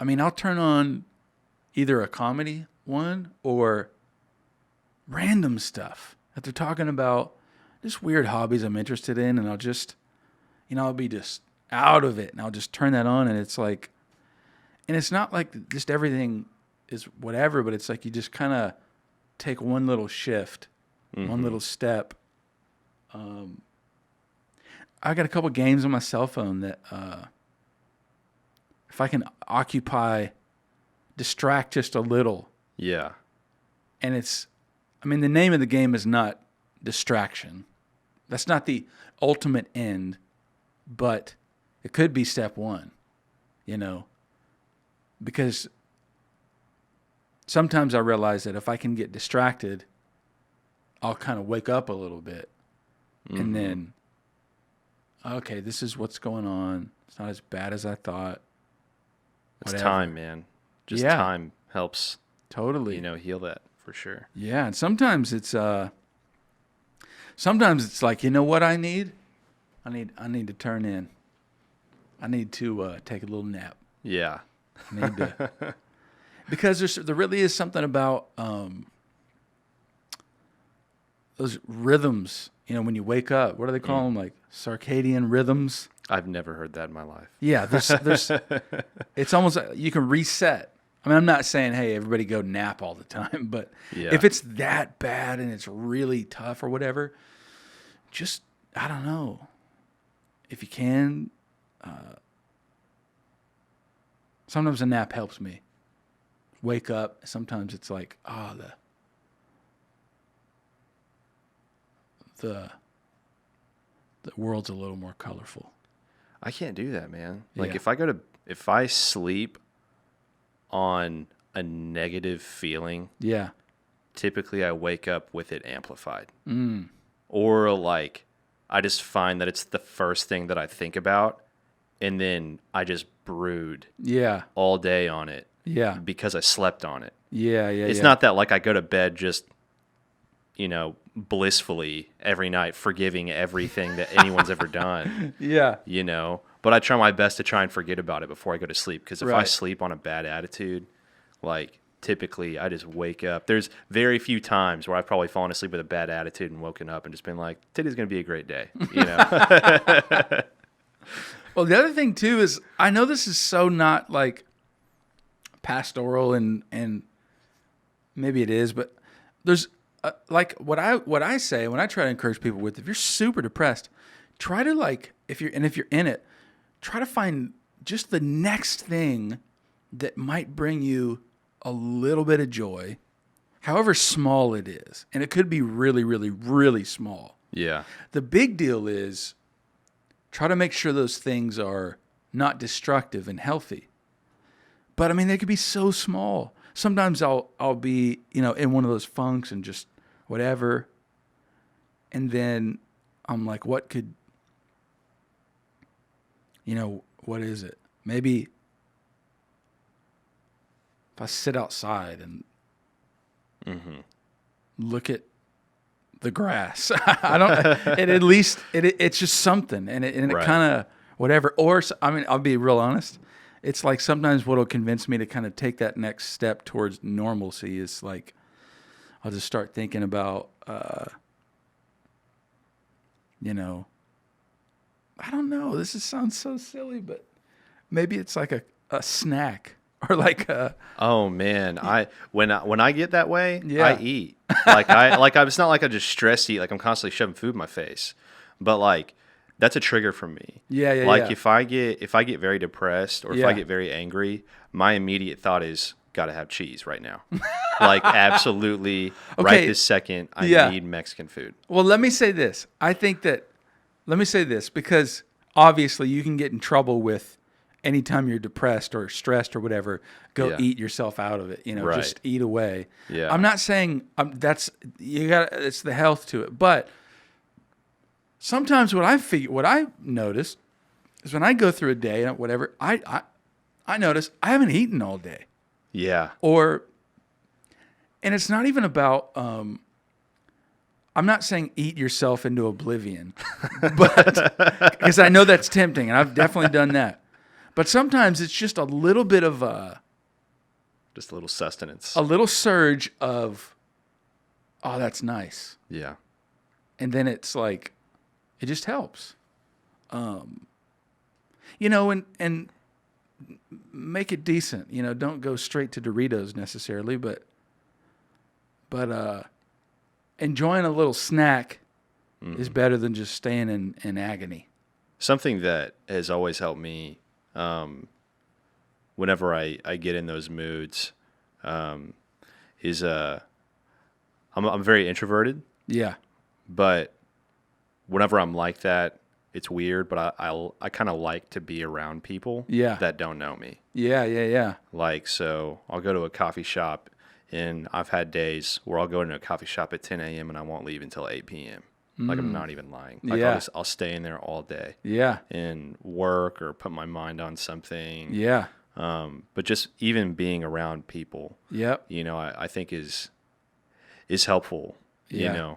I'll turn on either a comedy one or random stuff that they're talking about, just weird hobbies I'm interested in, and I'll just, I'll be just out of it, and I'll just turn that on, and it's like, and it's not like just everything is whatever, but it's like you just kind of take one little shift, one little step. I got a couple games on my cell phone that if I can distract just a little. Yeah. And it's, the name of the game is not distraction. That's not the ultimate end, but it could be step one, because sometimes I realize that if I can get distracted, I'll kind of wake up a little bit and then, okay, this is what's going on. It's not as bad as I thought. It's time, man. Just time helps. Totally. Heal that for sure. Yeah, and sometimes it's like, what I need? I need to turn in. I need to take a little nap. Yeah. I need to, because there really is something about those rhythms. When you wake up, what do they call them? Like circadian rhythms. I've never heard that in my life. Yeah, there's it's almost like you can reset. I'm not saying, hey, everybody go nap all the time, but if it's that bad and it's really tough or whatever, just, I don't know, if you can, sometimes a nap helps me. Wake up. Sometimes it's like, the world's a little more colorful. I can't do that, man. Like if I sleep on a negative feeling, typically I wake up with it amplified. Or like I just find that it's the first thing that I think about, and then I just brood all day on it because I slept on it. It's not that like I go to bed just blissfully every night, forgiving everything that anyone's ever done. But I try my best to try and forget about it before I go to sleep, because if I sleep on a bad attitude, like typically I just wake up. There's very few times where I've probably fallen asleep with a bad attitude and woken up and just been like, today's going to be a great day. Well, the other thing too is, I know this is so not like pastoral and maybe it is, but there's like what I say when I try to encourage people with, if you're super depressed, try to like, if you're in it, try to find just the next thing that might bring you a little bit of joy, however small it is. And it could be really, really, really small. Yeah. The big deal is try to make sure those things are not destructive and healthy. But I mean, they could be so small. Sometimes I'll be, in one of those funks and just whatever. And then I'm like, what is it? Maybe if I sit outside and look at the grass, I don't, it at least, it's just something. And it Right. kind of, whatever. Or, I mean, I'll be real honest. It's like sometimes what'll convince me to kind of take that next step towards normalcy is like, I'll just start thinking about, I don't know. Sounds so silly, but maybe it's like a snack or like a, Oh man, when I get that way, Yeah. I eat. It's not like I just stress eat. Like I'm constantly shoving food in my face, but like that's a trigger for me. Yeah, yeah, Like yeah. if I get very depressed or if I Yeah. get very angry, my immediate thought is gotta have cheese right now. Like absolutely Okay. right this second, I Yeah. need Mexican food. Well, let me say this. Let me say this because obviously you can get in trouble with anytime you're depressed or stressed or whatever, go Yeah. eat yourself out of it, Right. just eat away. Yeah. I'm not saying it's the health to it, but sometimes what I noticed is when I go through a day and whatever, I notice I haven't eaten all day. Yeah. And it's not even about, I'm not saying eat yourself into oblivion, but because I know that's tempting and I've definitely done that. But sometimes it's just a little bit of Just a little sustenance. a little surge of, oh, that's nice. Yeah. And then it's like, it just helps. And make it decent. Don't go straight to Doritos necessarily, but enjoying a little snack is better than just staying in agony. Something that has always helped me whenever I get in those moods is I'm very introverted, Yeah. but whenever I'm like that, it's weird, but I kind of like to be around people Yeah. that don't know me. Yeah, yeah, yeah. Like, so I'll go to a coffee shop, and I've had days where I'll go into a coffee shop at 10 a.m. and I won't leave until 8 p.m. Like, I'm not even lying. Like, Yeah. I'll stay in there all day Yeah. and work or put my mind on something. Yeah. But just even being around people, Yep. I think is helpful. Yeah.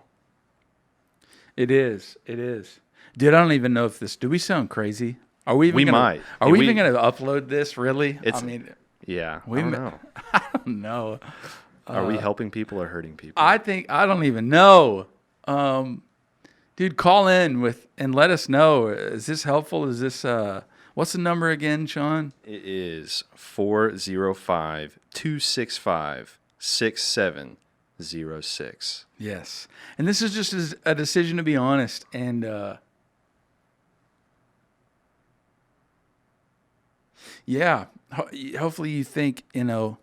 It is. It is. Dude, I don't even know if do we sound crazy? Are we even We gonna, might. Are we We- even going to upload this really? It's- I mean, Yeah. We I don't ma- know. I don't know. Are we helping people or hurting people? I don't even know. Dude, call in and let us know. Is this helpful? Is this what's the number again, Sean? It is 405-265-6706. Yes. And this is just a decision to be honest and yeah, hopefully you think, I don't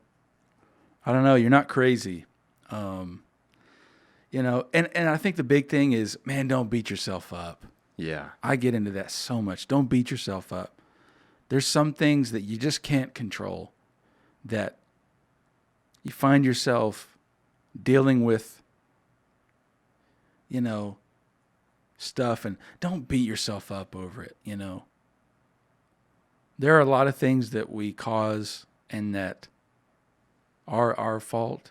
know, you're not crazy. And I think the big thing is, man, don't beat yourself up. Yeah. I get into that so much. Don't beat yourself up. There's some things that you just can't control that you find yourself dealing with, stuff, and don't beat yourself up over it, There are a lot of things that we cause and that are our fault.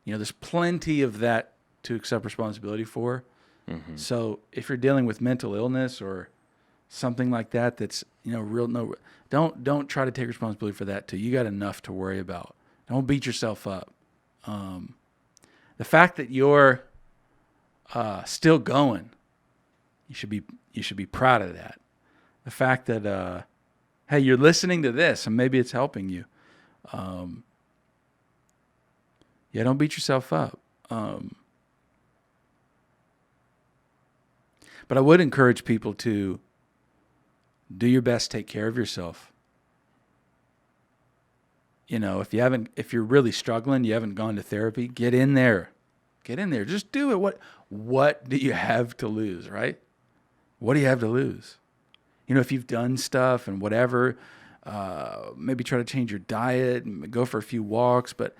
There's plenty of that to accept responsibility for. Mm-hmm. So if you're dealing with mental illness or something like that, that's don't try to take responsibility for that too. You got enough to worry about. Don't beat yourself up. The fact that you're still going, you should be proud of that. The fact that hey, you're listening to this and maybe it's helping you. Yeah, don't beat yourself up. But I would encourage people to do your best to take care of yourself. If you're really struggling, you haven't gone to therapy, get in there. Get in there. Just do it. What do you have to lose, right? What do you have to lose? If you've done stuff and whatever, maybe try to change your diet and go for a few walks. But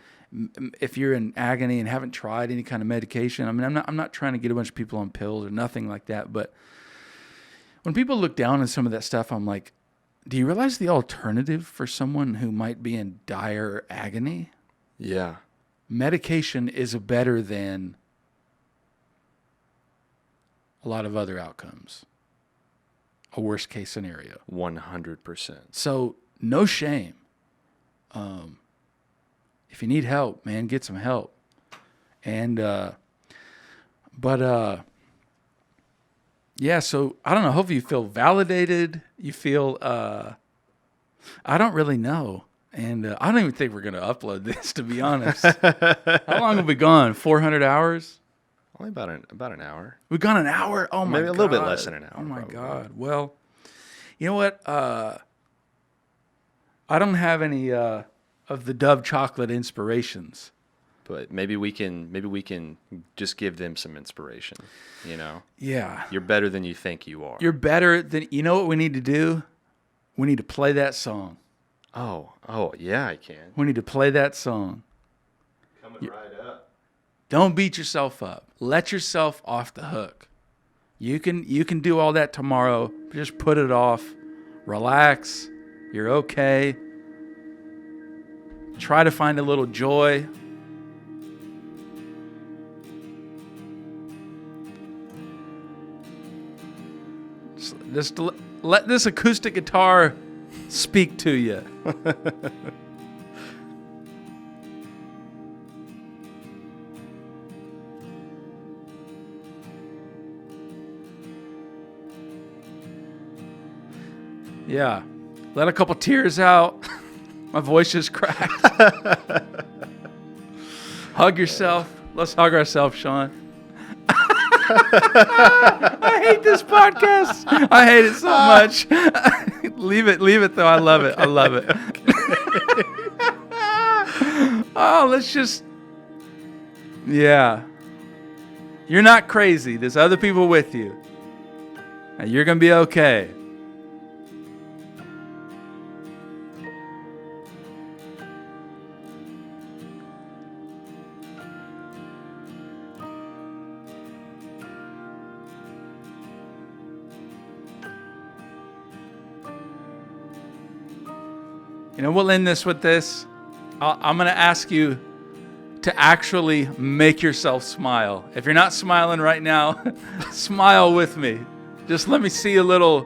if you're in agony and haven't tried any kind of medication, I'm not trying to get a bunch of people on pills or nothing like that. But when people look down on some of that stuff, I'm like, do you realize the alternative for someone who might be in dire agony? Yeah. Medication is better than a lot of other outcomes. A worst case scenario. 100%. So no shame. If you need help, man, get some help. And, yeah, so I don't know. Hopefully you feel validated. You feel, I don't really know. And I don't even think we're going to upload this, to be honest. How long have we gone? 400 hours? Only about an hour. We've gone an hour? Oh, my God. Maybe a little bit less than an hour. Oh, my probably. God. Well, you know what? I don't have any of the Dove chocolate inspirations. But maybe we can just give them some inspiration, Yeah. You're better than you think you are. You're better than, you know what we need to do? We need to play that song. Oh, yeah, I can. We need to play that song. Coming right up. Don't beat yourself up. Let yourself off the hook. You can do all that tomorrow. Just put it off. Relax. You're okay. Try to find a little joy. Just let this acoustic guitar speak to you. Yeah. Let a couple tears out. My voice just cracked. Hug yourself. Let's hug ourselves, Sean. I hate this podcast. I hate it so much. Leave it though. I love it. Oh, let's just. Yeah. You're not crazy. There's other people with you. And you're going to be okay. We'll end this with this. I'm going to ask you to actually make yourself smile. If you're not smiling right now, smile with me. Just let me see a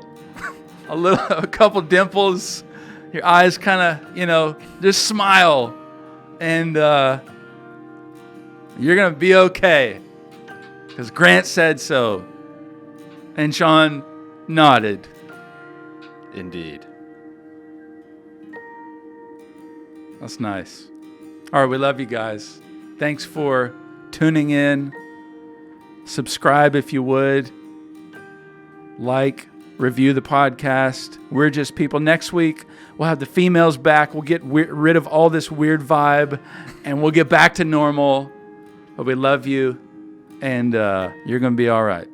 couple dimples. Your eyes kind of, just smile. And you're going to be okay. Because Grant said so. And Sean nodded. Indeed. That's nice. All right, we love you guys. Thanks for tuning in. Subscribe if you would. Like, review the podcast. We're Just People. Next week, we'll have the females back. We'll get rid of all this weird vibe, and we'll get back to normal. But we love you, and you're going to be all right.